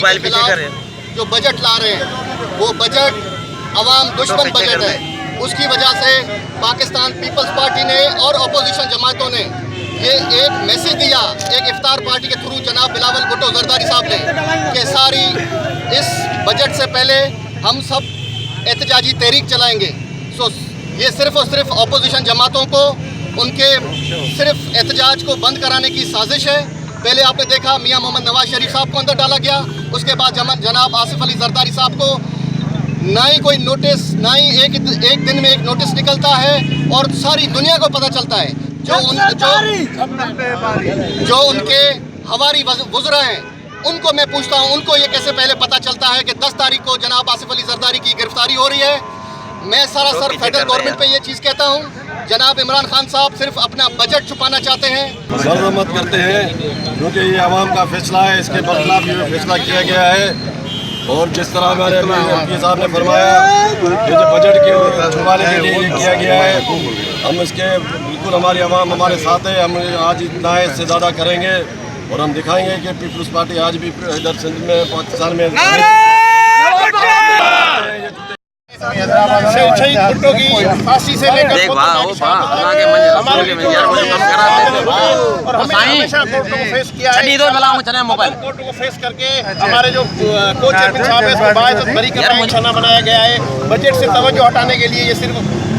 Mobile पीछे करे जो बजट ला रहे हैं वो बजट अवाम दुश्मन बजट है। उसकी वजह से पाकिस्तान पीपल्स पार्टी ने और अपोजिशन जमातों ने ये एक मैसेज दिया, एक इफ्तार पार्टी के थ्रू जनाब बिलावल भुट्टो जरदारी साहब ने, कि सारी इस बजट से पहले हम सब एहतजाजी तहरीक चलाएंगे। सो ये सिर्फ़ और सिर्फ अपोजिशन जमातों को उनके सिर्फ एहतजाज को बंद कराने की साजिश है। पहले आपने देखा मियां मोहम्मद नवाज शरीफ साहब को अंदर डाला गया, उसके बाद जनाब आसिफ अली जरदारी साहब को ना ही कोई नोटिस, ना ही एक दिन में एक नोटिस निकलता है और सारी दुनिया को पता चलता है। जो उनके हवारी वज़रा हैं उनको मैं पूछता हूं, उनको ये कैसे पहले पता चलता है कि 10 तारीख को जनाब आसिफ अली जरदारी की गिरफ्तारी हो रही है। मैं सरासर फेडरल गवर्नमेंट पे ये चीज़ कहता हूँ, जनाब इमरान खान साहब सिर्फ अपना बजट छुपाना चाहते हैं। मत करते हैं क्योंकि ये आवाम का फैसला है, इसके बरखिलाफ ये फैसला किया गया है। और जिस तरह हमारे एमपी साहब ने फरमाया कि जो बजट के छुपाने के लिए ये किया गया है, हम इसके बिल्कुल हमारी आवाम हमारे साथ है। हम आज इतना है, इससे ज़्यादा करेंगे और हम दिखाएंगे कि पीपल्स पार्टी आज भी इधर सिंध में पाकिस्तान में शहीद भुट्टो की फांसी से लेकर और हमने हमेशा कोर्ट को फेस किया है। कोर्ट को फेस करके हमारे जो को चेयरमैन साहब है इसको बाइज्जत बरी करना निशाना बनाया गया है। बजट से तवज्जो हटाने के लिए ये सिर्फ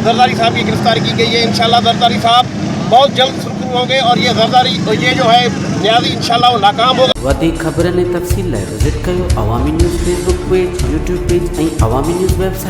जरदारी साहब की गिरफ्तारी की गई है। इंशाल्लाह जरदारी साहब बहुत जल्द सुरखरू होंगे और ये जरदारी ये जो है न्याजी इंशाल्लाह वो नाकाम होगा। वधीक ख़बरनि तफ़सील लाइ विज़िट कयो Awami news Facebook page, YouTube page ऐं अवामी न्यूज़ वेबसाइट।